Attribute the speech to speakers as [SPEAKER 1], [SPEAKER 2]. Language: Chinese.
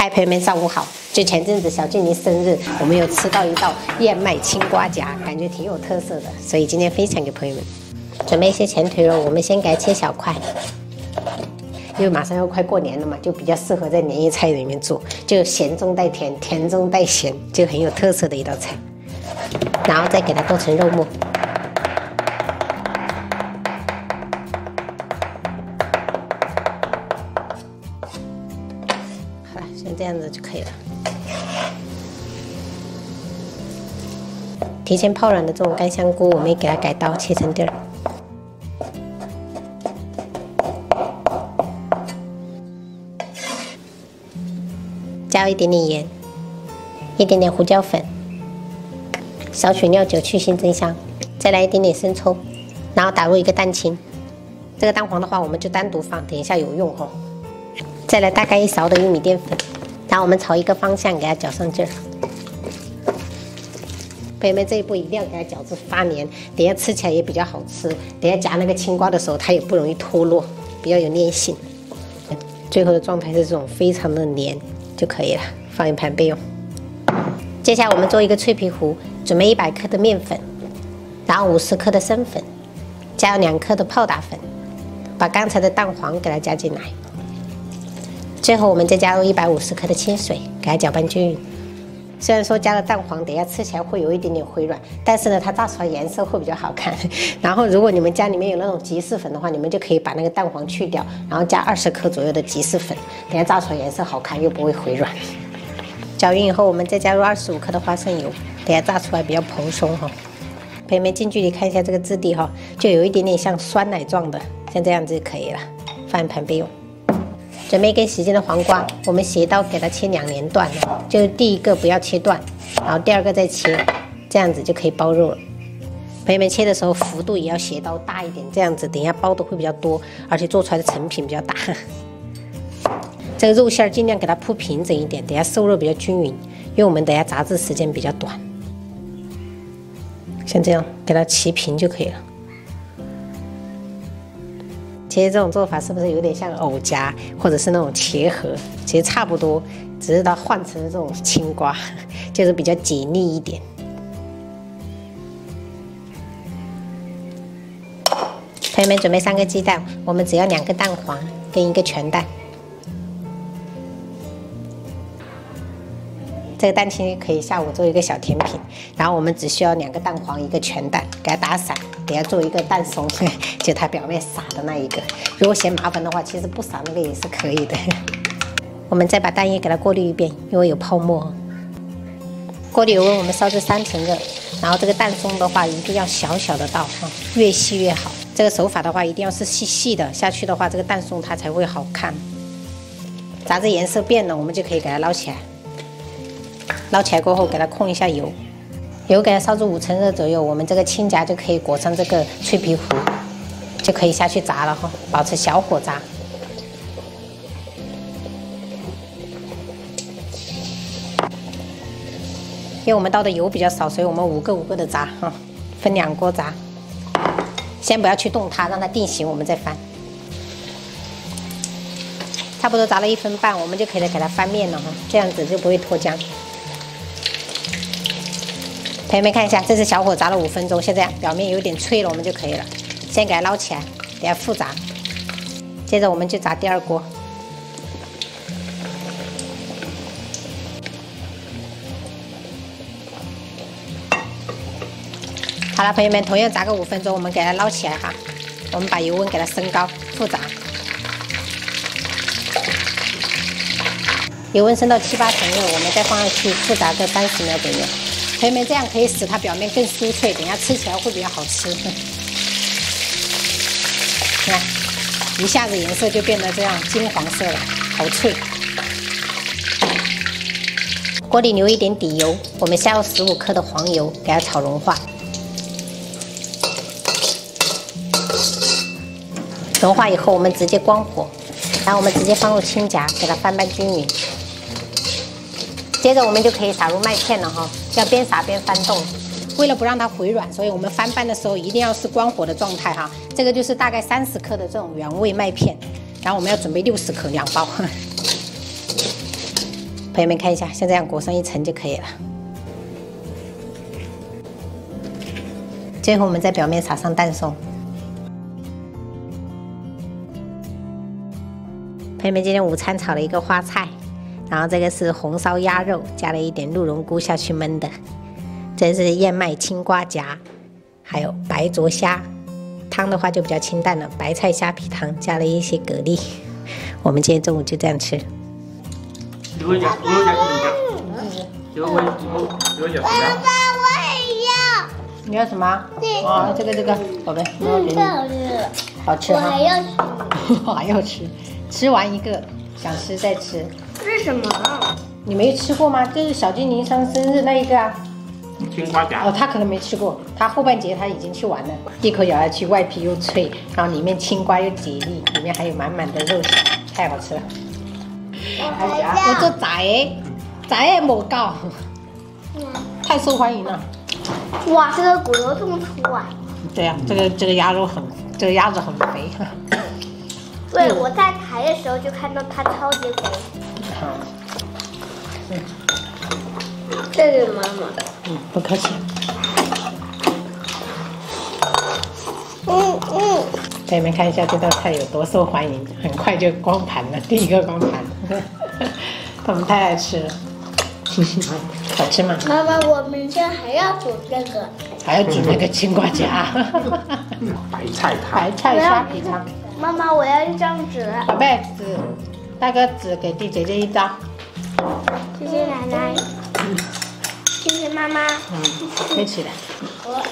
[SPEAKER 1] 嗨，朋友们，上午好！就前阵子小静妮生日，我们有吃到一道燕麦青瓜夹，感觉挺有特色的，所以今天分享给朋友们。准备一些前腿肉，我们先给它切小块，因为马上要快过年了嘛，就比较适合在年夜菜里面做，就咸中带甜，甜中带咸，就很有特色的一道菜。然后再给它剁成肉末。 像这样子就可以了。提前泡软的这种干香菇，我们也给它改刀切成丁儿，加一点点盐，一点点胡椒粉，少许料酒去腥增香，再来一点点生抽，然后打入一个蛋清。这个蛋黄的话，我们就单独放，等一下有用哦。 再来大概1勺的玉米淀粉，然后我们朝一个方向给它搅上劲儿。朋友们，这一步一定要给它搅至发黏，等下吃起来也比较好吃。等下夹那个青瓜的时候，它也不容易脱落，比较有粘性。最后的状态是这种非常的黏就可以了，放一盘备用。接下来我们做一个脆皮糊，准备100克的面粉，然后50克的生粉，加2克的泡打粉，把刚才的蛋黄给它加进来。 最后，我们再加入150克的清水，给它搅拌均匀。虽然说加了蛋黄，等一下吃起来会有一点点回软，但是呢，它炸出来颜色会比较好看。然后，如果你们家里面有那种吉士粉的话，你们就可以把那个蛋黄去掉，然后加20克左右的吉士粉，等下炸出来颜色好看又不会回软。搅匀以后，我们再加入25克的花生油，等下炸出来比较蓬松哈。朋友们近距离看一下这个质地哈，就有一点点像酸奶状的，像这样子就可以了，放一盘备用。 准备一根洗净的黄瓜，我们斜刀给它切2连段，就是第一个不要切断，然后第二个再切，这样子就可以包肉了。朋友们切的时候幅度也要斜刀大一点，这样子等一下包的会比较多，而且做出来的成品比较大。这个肉馅尽量给它铺平整一点，等下受热比较均匀，因为我们等下炸制时间比较短。像这样给它齐平就可以了。 其实这种做法是不是有点像藕夹，或者是那种茄盒？其实差不多，只是它换成了这种青瓜，就是比较解腻一点。朋友们，准备3个鸡蛋，我们只要2个蛋黄跟1个全蛋。这个蛋清可以下午做一个小甜品，然后我们只需要2个蛋黄1个全蛋，给它打散。 等下做一个蛋松，就它表面撒的那一个。如果嫌麻烦的话，其实不撒那个也是可以的。我们再把蛋液给它过滤一遍，因为有泡沫。锅里油温我们烧至3成热，然后这个蛋松的话一定要小小的倒哈，越细越好。这个手法的话一定要是细细的下去的话，这个蛋松它才会好看。炸至颜色变了，我们就可以给它捞起来。捞起来过后，给它控一下油。 油给它烧至5成热左右，我们这个青夹就可以裹上这个脆皮糊，就可以下去炸了哈，保持小火炸。因为我们倒的油比较少，所以我们5个5个的炸哈，分2锅炸。先不要去动它，让它定型，我们再翻。差不多炸了1分半，我们就可以给它翻面了哈，这样子就不会脱浆。 朋友们看一下，这是小火炸了5分钟，现在表面有点脆了，我们就可以了。先给它捞起来，等下复炸。接着我们就炸第2锅。好了，朋友们，同样炸个5分钟，我们给它捞起来哈。我们把油温给它升高，复炸。油温升到7、8成热，我们再放上去复炸个30秒左右。 朋友们，这样可以使它表面更酥脆，等一下吃起来会比较好吃。看，一下子颜色就变得这样金黄色了，好脆。锅里留一点底油，我们下入15克的黄油，给它炒融化。融化以后，我们直接关火，然后我们直接放入青夹，给它翻拌均匀。 接着我们就可以撒入麦片了哈，要边撒边翻动。为了不让它回软，所以我们翻拌的时候一定要是关火的状态哈。这个就是大概30克的这种原味麦片，然后我们要准备60克2包。朋友们看一下，像这样裹上一层就可以了。最后我们在表面撒上蛋松。朋友们，今天午餐炒了一个花菜，然后这个是红烧鸭肉，加了一点鹿茸菇下去焖的。这是燕麦青瓜夹，还有白灼虾。汤的话就比较清淡了，白菜虾皮汤加了一些蛤蜊。我们今天中午就这样吃。
[SPEAKER 2] 爸爸，我也要。
[SPEAKER 1] 你要什么？啊，这个，宝贝，我给你。好吃吗？
[SPEAKER 3] 我还要吃。
[SPEAKER 1] 我还要吃，吃完一个，想吃再吃。
[SPEAKER 3] 这是什么？
[SPEAKER 1] 你没吃过吗？这是小精灵上生日那一个啊。
[SPEAKER 2] 青瓜夹。
[SPEAKER 1] 哦，他可能没吃过，他后半截他已经吃完了。一口咬下去，外皮又脆，然后里面青瓜又解腻，里面还有满满的肉馅，太好吃了。我做仔冇够，太受欢迎了。
[SPEAKER 3] 哇，这个骨头这么粗啊！
[SPEAKER 1] 对呀、这个鸭肉这个鸭子很肥。
[SPEAKER 3] 对，我在抬的时候就看到它超级肥。
[SPEAKER 1] 好，
[SPEAKER 3] 这个妈妈。
[SPEAKER 1] 不客气。给你们看一下这道菜有多受欢迎，很快就光盘了，第一个光盘。他们太爱吃了。好吃吗？
[SPEAKER 3] 妈妈，我明天还要煮这个。
[SPEAKER 1] 还要煮那个青瓜夹。
[SPEAKER 2] 白菜汤。
[SPEAKER 1] 白菜虾皮汤。
[SPEAKER 3] 妈妈，我要一张纸。
[SPEAKER 1] 宝贝，纸，大哥纸给弟姐姐一张。
[SPEAKER 3] 谢谢奶奶。谢谢妈妈。
[SPEAKER 1] 飞起来。
[SPEAKER 3] 我。